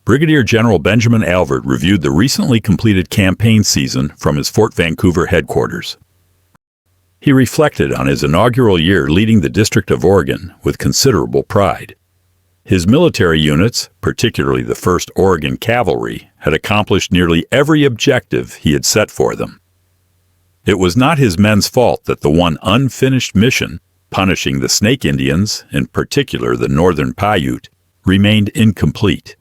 Brigadier General Benjamin Alvord reviewed the recently completed campaign season from his Fort Vancouver headquarters. He reflected on his inaugural year leading the District of Oregon with considerable pride. His military units, particularly the 1st Oregon Cavalry, had accomplished nearly every objective he had set for them. It was not his men's fault that the one unfinished mission, punishing the Snake Indians, in particular the Northern Paiute, remained incomplete.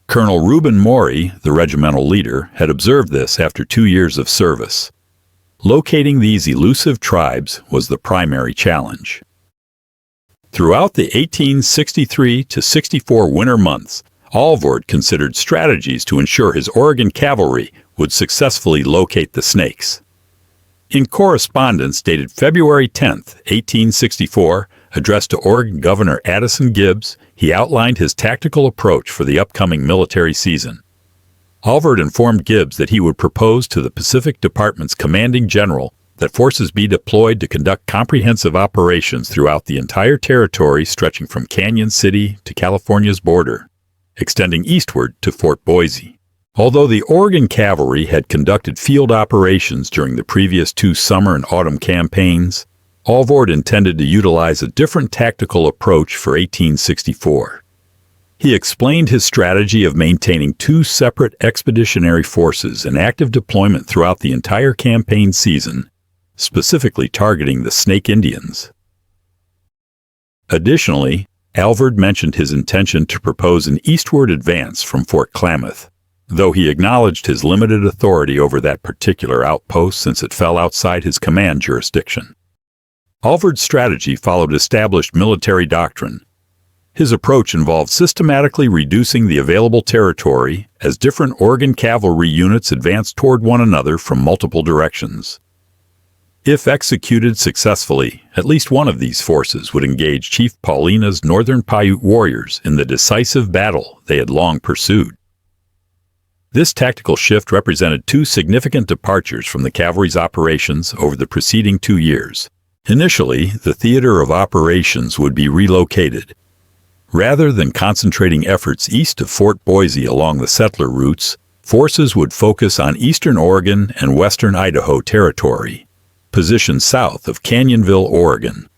Colonel Reuben Maury, the regimental leader, had observed this after 2 years of service. Locating these elusive tribes was the primary challenge. Throughout the 1863-64 winter months, Alvord considered strategies to ensure his Oregon Cavalry would successfully locate the Snakes. In correspondence dated February 10, 1864, addressed to Oregon Governor Addison Gibbs, he outlined his tactical approach for the upcoming military season. Alvord informed Gibbs that he would propose to the Pacific Department's commanding general that forces be deployed to conduct comprehensive operations throughout the entire territory stretching from Canyon City to California's border, extending eastward to Fort Boise. Although the Oregon Cavalry had conducted field operations during the previous 2 summer and autumn campaigns, Alvord intended to utilize a different tactical approach for 1864. He explained his strategy of maintaining 2 separate expeditionary forces in active deployment throughout the entire campaign season, specifically targeting the Snake Indians. Additionally, Alvord mentioned his intention to propose an eastward advance from Fort Klamath, though he acknowledged his limited authority over that particular outpost since it fell outside his command jurisdiction. Alvord's strategy followed established military doctrine. His approach involved systematically reducing the available territory as different Oregon Cavalry units advanced toward one another from multiple directions. If executed successfully, at least one of these forces would engage Chief Paulina's Northern Paiute warriors in the decisive battle they had long pursued. This tactical shift represented 2 significant departures from the cavalry's operations over the preceding 2 years. Initially, the theater of operations would be relocated. Rather than concentrating efforts east of Fort Boise along the settler routes, forces would focus on eastern Oregon and western Idaho territory, positioned south of Canyonville, Oregon.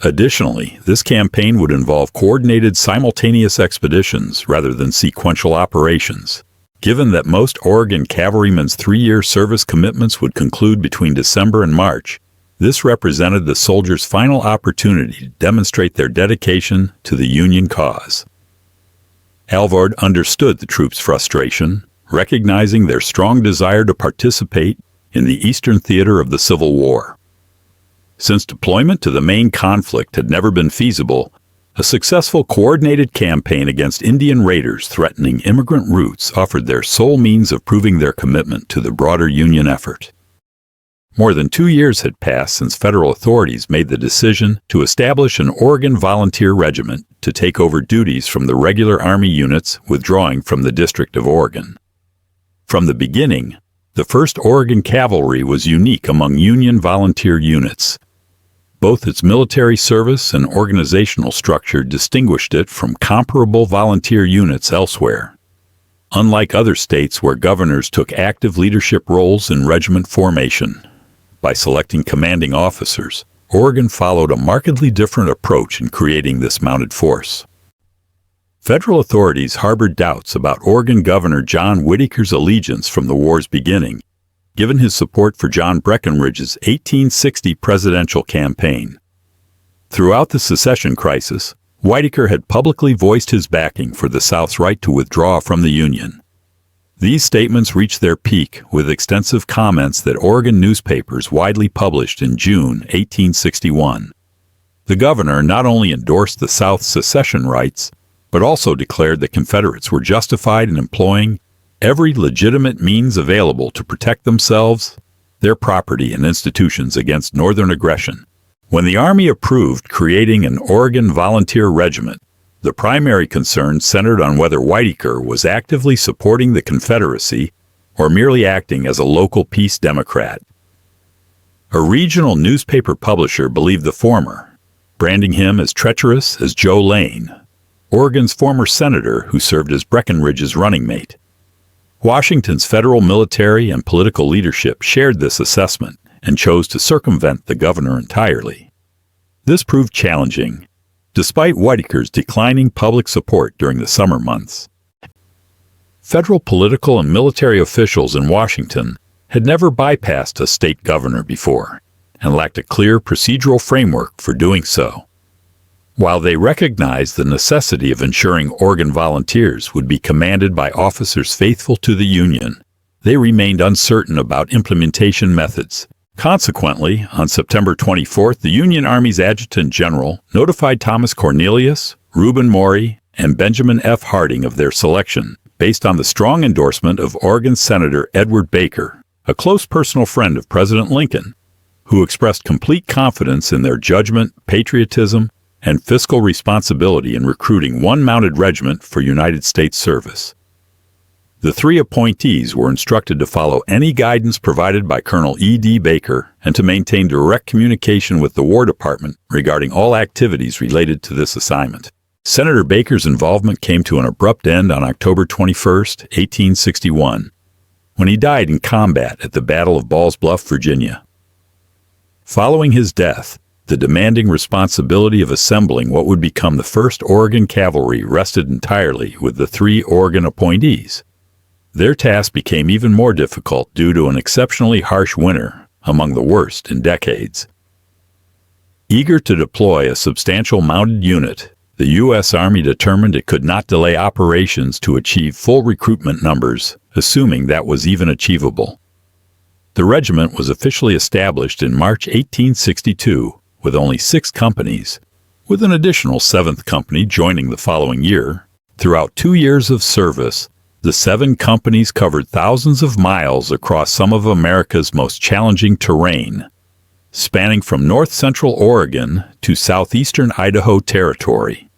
Additionally, this campaign would involve coordinated simultaneous expeditions rather than sequential operations. Given that most Oregon cavalrymen's 3-year service commitments would conclude between December and March, this represented the soldiers' final opportunity to demonstrate their dedication to the Union cause. Alvord understood the troops' frustration, recognizing their strong desire to participate in the eastern theater of the Civil War. Since deployment to the main conflict had never been feasible, a successful coordinated campaign against Indian raiders threatening immigrant routes offered their sole means of proving their commitment to the broader Union effort. More than 2 years had passed since federal authorities made the decision to establish an Oregon Volunteer Regiment to take over duties from the regular Army units withdrawing from the District of Oregon. From the beginning, the 1st Oregon Cavalry was unique among Union volunteer units. Both its military service and organizational structure distinguished it from comparable volunteer units elsewhere. Unlike other states where governors took active leadership roles in regiment formation, by selecting commanding officers, Oregon followed a markedly different approach in creating this mounted force. Federal authorities harbored doubts about Oregon Governor John Whitaker's allegiance from the war's beginning, given his support for John Breckinridge's 1860 presidential campaign. Throughout the secession crisis, Whitaker had publicly voiced his backing for the South's right to withdraw from the Union. These statements reached their peak with extensive comments that Oregon newspapers widely published in June 1861. The governor not only endorsed the South's secession rights, but also declared that Confederates were justified in employing every legitimate means available to protect themselves, their property, and institutions against Northern aggression. When the Army approved creating an Oregon Volunteer Regiment, the primary concern centered on whether Whitaker was actively supporting the Confederacy or merely acting as a local peace Democrat. A regional newspaper publisher believed the former, branding him as treacherous as Joe Lane, Oregon's former senator who served as Breckinridge's running mate. Washington's federal military and political leadership shared this assessment and chose to circumvent the governor entirely. This proved challenging, despite Whitaker's declining public support during the summer months. Federal political and military officials in Washington had never bypassed a state governor before, and lacked a clear procedural framework for doing so. While they recognized the necessity of ensuring Oregon volunteers would be commanded by officers faithful to the Union, they remained uncertain about implementation methods. Consequently, on September 24th, the Union Army's Adjutant General notified Thomas Cornelius, Reuben Maury, and Benjamin F. Harding of their selection, based on the strong endorsement of Oregon Senator Edward Baker, a close personal friend of President Lincoln, who expressed complete confidence in their judgment, patriotism, and fiscal responsibility in recruiting one mounted regiment for United States service. The three appointees were instructed to follow any guidance provided by Colonel E.D. Baker and to maintain direct communication with the War Department regarding all activities related to this assignment. Senator Baker's involvement came to an abrupt end on October 21, 1861, when he died in combat at the Battle of Ball's Bluff, Virginia. Following his death, the demanding responsibility of assembling what would become the first Oregon Cavalry rested entirely with the three Oregon appointees. Their task became even more difficult due to an exceptionally harsh winter, among the worst in decades. Eager to deploy a substantial mounted unit, the U.S. Army determined it could not delay operations to achieve full recruitment numbers, assuming that was even achievable. The regiment was officially established in March 1862, with only 6 companies, with an additional 7th company joining the following year. Throughout 2 years of service, the 7 companies covered thousands of miles across some of America's most challenging terrain, spanning from north-central Oregon to southeastern Idaho Territory.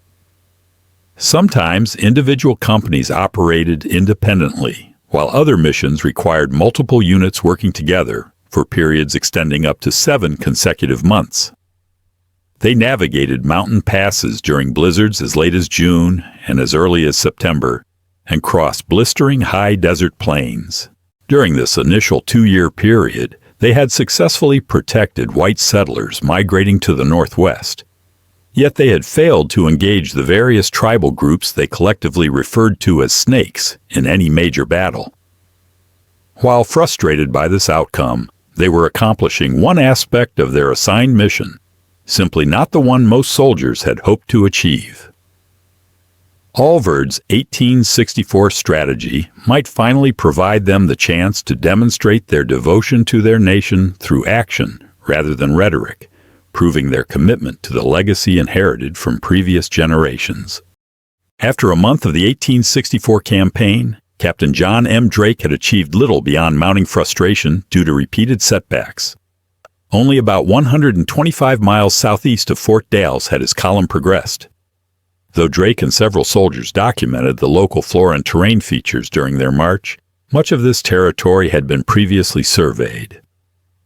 Sometimes individual companies operated independently, while other missions required multiple units working together for periods extending up to 7 consecutive months. They navigated mountain passes during blizzards as late as June and as early as September, and crossed blistering high desert plains. During this initial 2-year period, they had successfully protected white settlers migrating to the northwest. Yet they had failed to engage the various tribal groups they collectively referred to as snakes in any major battle. While frustrated by this outcome, they were accomplishing one aspect of their assigned mission, simply not the one most soldiers had hoped to achieve. Alvord's 1864 strategy might finally provide them the chance to demonstrate their devotion to their nation through action rather than rhetoric, proving their commitment to the legacy inherited from previous generations. After a month of the 1864 campaign, Captain John M. Drake had achieved little beyond mounting frustration due to repeated setbacks. Only about 125 miles southeast of Fort Dalles had his column progressed. Though Drake and several soldiers documented the local flora and terrain features during their march, much of this territory had been previously surveyed.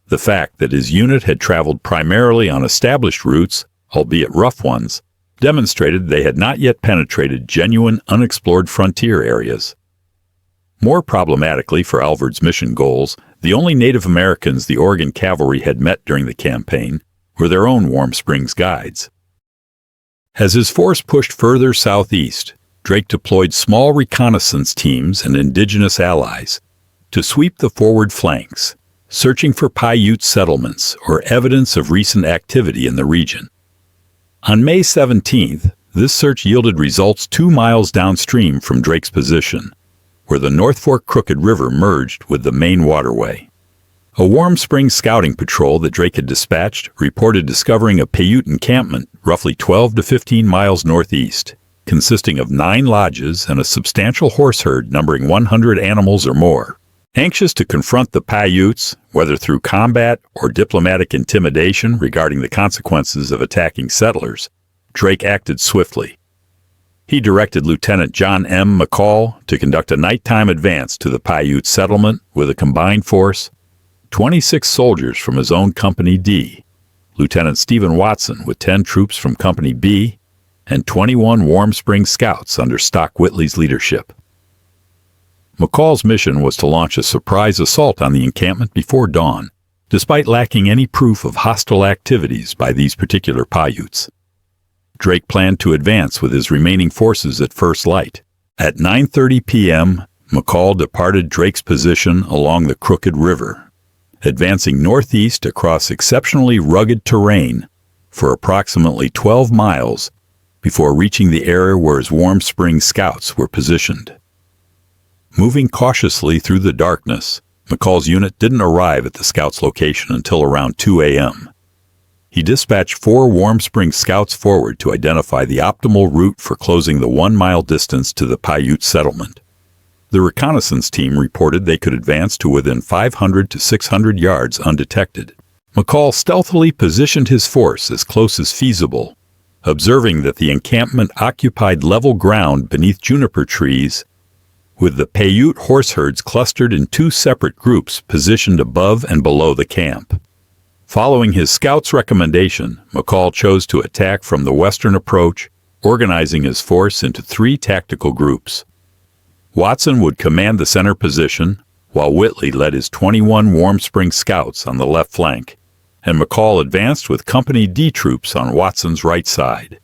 The fact that his unit had traveled primarily on established routes, albeit rough ones, demonstrated they had not yet penetrated genuine unexplored frontier areas. More problematically for Alvord's mission goals, the only Native Americans the Oregon Cavalry had met during the campaign were their own Warm Springs guides. As his force pushed further southeast, Drake deployed small reconnaissance teams and indigenous allies to sweep the forward flanks, searching for Paiute settlements or evidence of recent activity in the region. On May 17th, this search yielded results 2 miles downstream from Drake's position, where the North Fork Crooked River merged with the main waterway. A Warm Springs scouting patrol that Drake had dispatched reported discovering a Paiute encampment roughly 12 to 15 miles northeast, consisting of 9 lodges and a substantial horse herd numbering 100 animals or more. Anxious to confront the Paiutes, whether through combat or diplomatic intimidation regarding the consequences of attacking settlers, Drake acted swiftly. He directed Lieutenant John M. McCall to conduct a nighttime advance to the Paiute settlement with a combined force, 26 soldiers from his own Company D, Lieutenant Stephen Watson with 10 troops from Company B, and 21 Warm Springs Scouts under Stock Whitley's leadership. McCall's mission was to launch a surprise assault on the encampment before dawn, despite lacking any proof of hostile activities by these particular Paiutes. Drake planned to advance with his remaining forces at first light. At 9:30 p.m., McCall departed Drake's position along the Crooked River, advancing northeast across exceptionally rugged terrain for approximately 12 miles before reaching the area where his Warm Springs Scouts were positioned. Moving cautiously through the darkness, McCall's unit didn't arrive at the Scouts' location until around 2 a.m. He dispatched 4 Warm Springs Scouts forward to identify the optimal route for closing the 1-mile distance to the Paiute settlement. The reconnaissance team reported they could advance to within 500 to 600 yards undetected. McCall stealthily positioned his force as close as feasible, observing that the encampment occupied level ground beneath juniper trees, with the Paiute horse herds clustered in 2 separate groups positioned above and below the camp. Following his scout's recommendation, McCall chose to attack from the western approach, organizing his force into 3 tactical groups. Watson would command the center position, while Whitley led his 21 Warm Springs Scouts on the left flank, and McCall advanced with Company D troops on Watson's right side.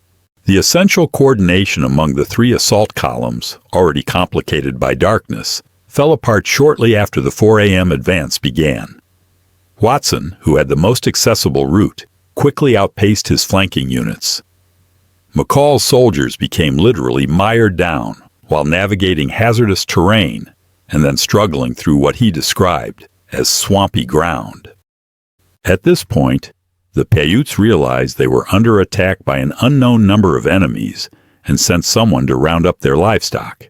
The essential coordination among the 3 assault columns, already complicated by darkness, fell apart shortly after the 4 a.m. advance began. Watson, who had the most accessible route, quickly outpaced his flanking units. McCall's soldiers became literally mired down while navigating hazardous terrain and then struggling through what he described as swampy ground. At this point, the Paiutes realized they were under attack by an unknown number of enemies and sent someone to round up their livestock.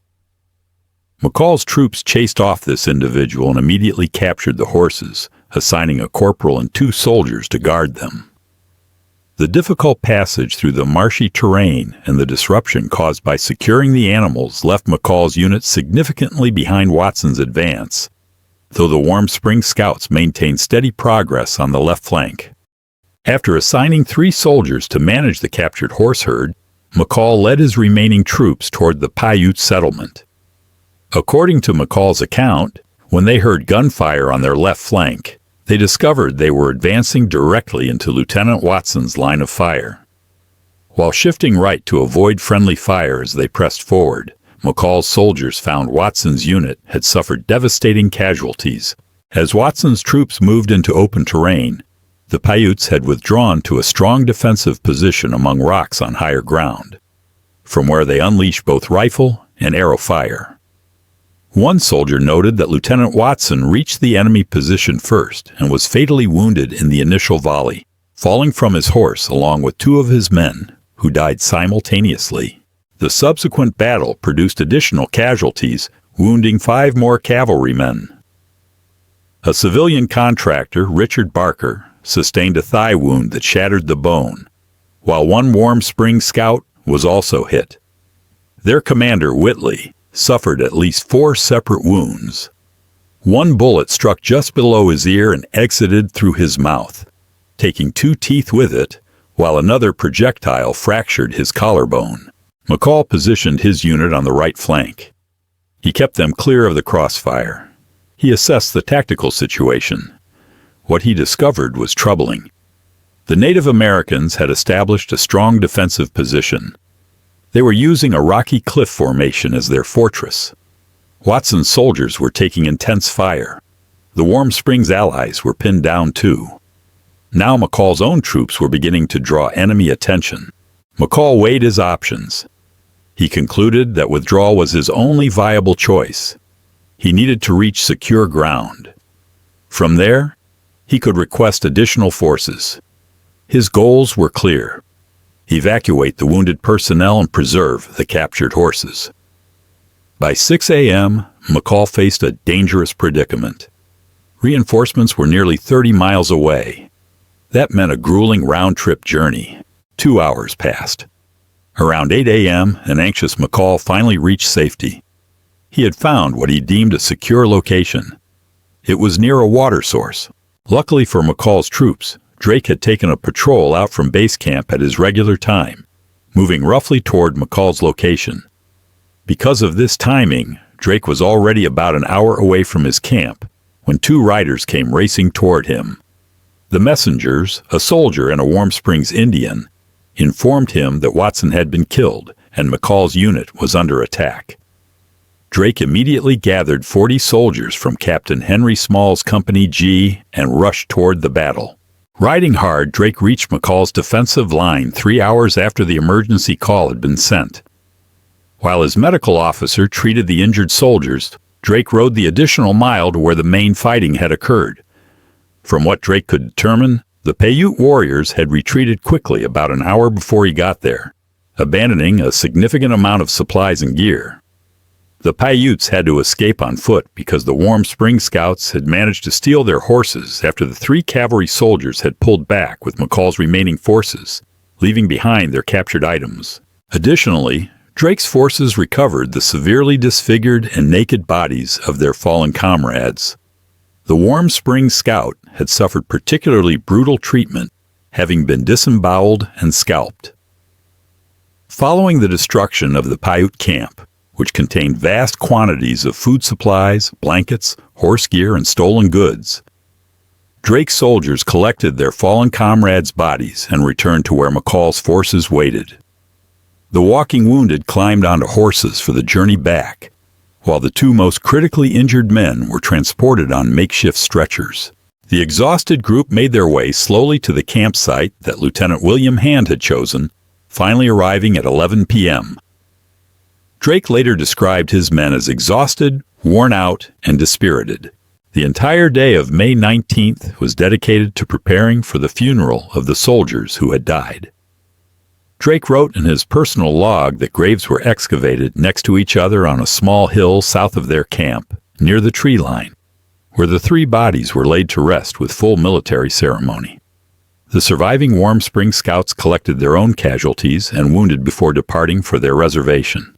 McCall's troops chased off this individual and immediately captured the horses, assigning a corporal and 2 soldiers to guard them. The difficult passage through the marshy terrain and the disruption caused by securing the animals left McCall's unit significantly behind Watson's advance, though the Warm Springs Scouts maintained steady progress on the left flank. After assigning 3 soldiers to manage the captured horse herd, McCall led his remaining troops toward the Paiute settlement. According to McCall's account, when they heard gunfire on their left flank, they discovered they were advancing directly into Lieutenant Watson's line of fire. While shifting right to avoid friendly fire as they pressed forward, McCall's soldiers found Watson's unit had suffered devastating casualties. As Watson's troops moved into open terrain, the Paiutes had withdrawn to a strong defensive position among rocks on higher ground, from where they unleashed both rifle and arrow fire. One soldier noted that Lieutenant Watson reached the enemy position first and was fatally wounded in the initial volley, falling from his horse along with 2 of his men, who died simultaneously. The subsequent battle produced additional casualties, wounding 5 more cavalrymen. A civilian contractor, Richard Barker, sustained a thigh wound that shattered the bone, while 1 Warm Springs Scout was also hit. Their commander, Whitley, suffered at least 4 separate wounds. 1 bullet struck just below his ear and exited through his mouth, taking 2 teeth with it, while another projectile fractured his collarbone. McCall positioned his unit on the right flank. He kept them clear of the crossfire. He assessed the tactical situation. What he discovered was troubling. The Native Americans had established a strong defensive position. They were using a rocky cliff formation as their fortress. Watson's soldiers were taking intense fire. The Warm Springs allies were pinned down too. Now McCall's own troops were beginning to draw enemy attention. McCall weighed his options. He concluded that withdrawal was his only viable choice. He needed to reach secure ground. From there, he could request additional forces. His goals were clear: evacuate the wounded personnel and preserve the captured horses. By 6 a.m., McCall faced a dangerous predicament. Reinforcements were nearly 30 miles away. That meant a grueling round-trip journey. 2 hours passed. Around 8 a.m., an anxious McCall finally reached safety. He had found what he deemed a secure location. It was near a water source. Luckily for McCall's troops, Drake had taken a patrol out from base camp at his regular time, moving roughly toward McCall's location. Because of this timing, Drake was already about an hour away from his camp when two riders came racing toward him. The messengers, a soldier and a Warm Springs Indian, informed him that Watson had been killed and McCall's unit was under attack. Drake immediately gathered 40 soldiers from Captain Henry Small's Company G and rushed toward the battle. Riding hard, Drake reached McCall's defensive line 3 hours after the emergency call had been sent. While his medical officer treated the injured soldiers, Drake rode the additional mile to where the main fighting had occurred. From what Drake could determine, the Paiute warriors had retreated quickly about an hour before he got there, abandoning a significant amount of supplies and gear. The Paiutes had to escape on foot because the Warm Springs scouts had managed to steal their horses after the 3 cavalry soldiers had pulled back with McCall's remaining forces, leaving behind their captured items. Additionally, Drake's forces recovered the severely disfigured and naked bodies of their fallen comrades. The Warm Springs scout had suffered particularly brutal treatment, having been disemboweled and scalped. Following the destruction of the Paiute camp, which contained vast quantities of food supplies, blankets, horse gear, and stolen goods, Drake's soldiers collected their fallen comrades' bodies and returned to where McCall's forces waited. The walking wounded climbed onto horses for the journey back, while the 2 most critically injured men were transported on makeshift stretchers. The exhausted group made their way slowly to the campsite that Lieutenant William Hand had chosen, finally arriving at 11 p.m. Drake later described his men as exhausted, worn out, and dispirited. The entire day of May 19th was dedicated to preparing for the funeral of the soldiers who had died. Drake wrote in his personal log that graves were excavated next to each other on a small hill south of their camp, near the tree line, where the 3 bodies were laid to rest with full military ceremony. The surviving Warm Springs scouts collected their own casualties and wounded before departing for their reservation.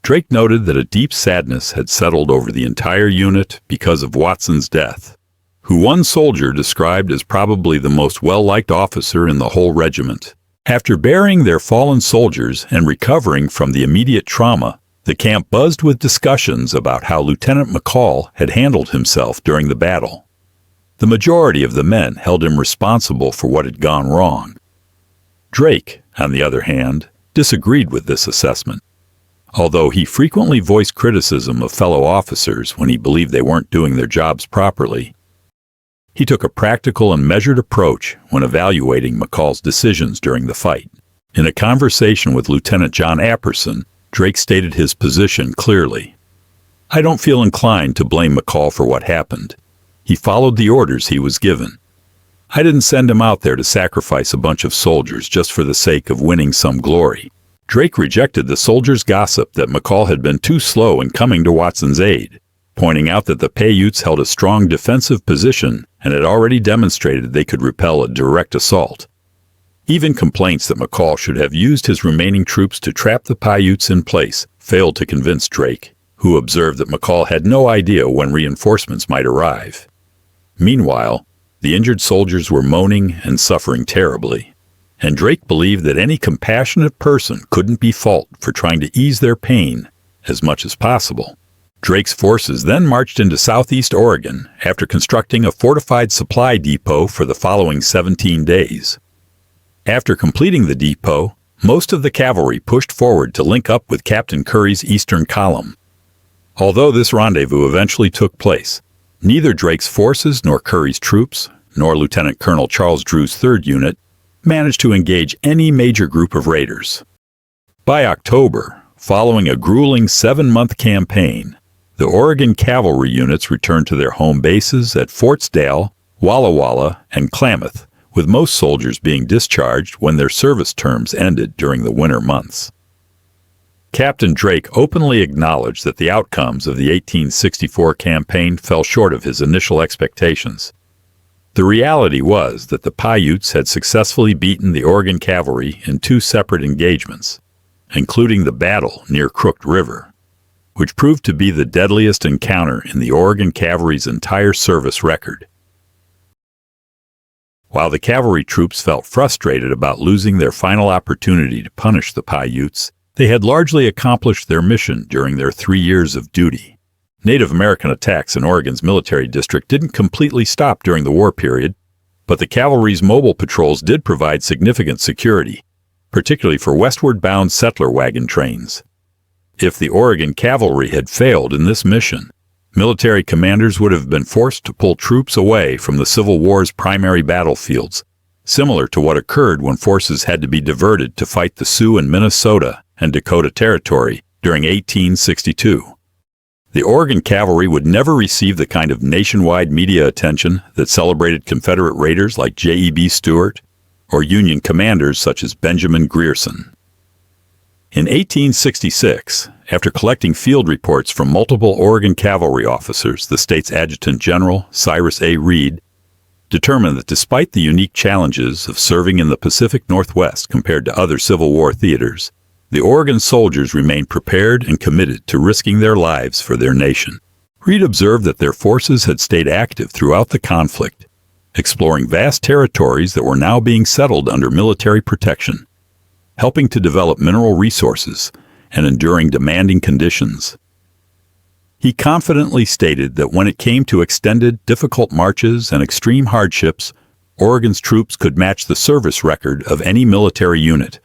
Drake noted that a deep sadness had settled over the entire unit because of Watson's death, who one soldier described as probably the most well-liked officer in the whole regiment. After burying their fallen soldiers and recovering from the immediate trauma, the camp buzzed with discussions about how Lieutenant McCall had handled himself during the battle. The majority of the men held him responsible for what had gone wrong. Drake, on the other hand, disagreed with this assessment. Although he frequently voiced criticism of fellow officers when he believed they weren't doing their jobs properly, he took a practical and measured approach when evaluating McCall's decisions during the fight. In a conversation with Lieutenant John Apperson, Drake stated his position clearly. "I don't feel inclined to blame McCall for what happened. He followed the orders he was given. I didn't send him out there to sacrifice a bunch of soldiers just for the sake of winning some glory." Drake rejected the soldiers' gossip that McCall had been too slow in coming to Watson's aid, pointing out that the Paiutes held a strong defensive position and had already demonstrated they could repel a direct assault. Even complaints that McCall should have used his remaining troops to trap the Paiutes in place failed to convince Drake, who observed that McCall had no idea when reinforcements might arrive. Meanwhile, the injured soldiers were moaning and suffering terribly, and Drake believed that any compassionate person couldn't be faulted for trying to ease their pain as much as possible. Drake's forces then marched into southeast Oregon after constructing a fortified supply depot for the following 17 days. After completing the depot, most of the cavalry pushed forward to link up with Captain Curry's eastern column. Although this rendezvous eventually took place, neither Drake's forces nor Curry's troops, nor Lieutenant Colonel Charles Drew's 3rd Unit, managed to engage any major group of raiders. By October, following a grueling 7-month campaign, the Oregon Cavalry units returned to their home bases at Forts Dale, Walla Walla, and Klamath, with most soldiers being discharged when their service terms ended during the winter months. Captain Drake openly acknowledged that the outcomes of the 1864 campaign fell short of his initial expectations. The reality was that the Paiutes had successfully beaten the Oregon Cavalry in 2 separate engagements, including the battle near Crooked River, which proved to be the deadliest encounter in the Oregon Cavalry's entire service record. While the cavalry troops felt frustrated about losing their final opportunity to punish the Paiutes, they had largely accomplished their mission during their 3 years of duty. Native American attacks in Oregon's military district didn't completely stop during the war period, but the cavalry's mobile patrols did provide significant security, particularly for westward-bound settler wagon trains. If the Oregon Cavalry had failed in this mission, military commanders would have been forced to pull troops away from the Civil War's primary battlefields, similar to what occurred when forces had to be diverted to fight the Sioux in Minnesota and Dakota Territory during 1862. The Oregon Cavalry would never receive the kind of nationwide media attention that celebrated Confederate raiders like J.E.B. Stuart or Union commanders such as Benjamin Grierson. In 1866, after collecting field reports from multiple Oregon cavalry officers, the state's Adjutant General, Cyrus A. Reed, determined that despite the unique challenges of serving in the Pacific Northwest compared to other Civil War theaters, the Oregon soldiers remained prepared and committed to risking their lives for their nation. Reed observed that their forces had stayed active throughout the conflict, exploring vast territories that were now being settled under military protection, helping to develop mineral resources and enduring demanding conditions. He confidently stated that when it came to extended, difficult marches and extreme hardships, Oregon's troops could match the service record of any military unit.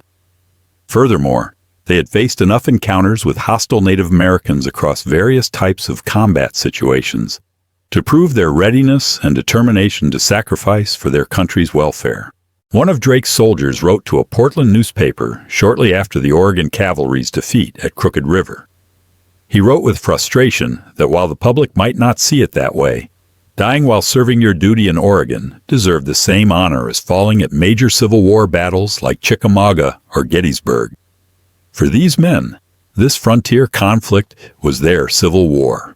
Furthermore, they had faced enough encounters with hostile Native Americans across various types of combat situations to prove their readiness and determination to sacrifice for their country's welfare. One of Drake's soldiers wrote to a Portland newspaper shortly after the Oregon Cavalry's defeat at Crooked River. He wrote with frustration that while the public might not see it that way, dying while serving your duty in Oregon deserved the same honor as falling at major Civil War battles like Chickamauga or Gettysburg. For these men, this frontier conflict was their Civil War.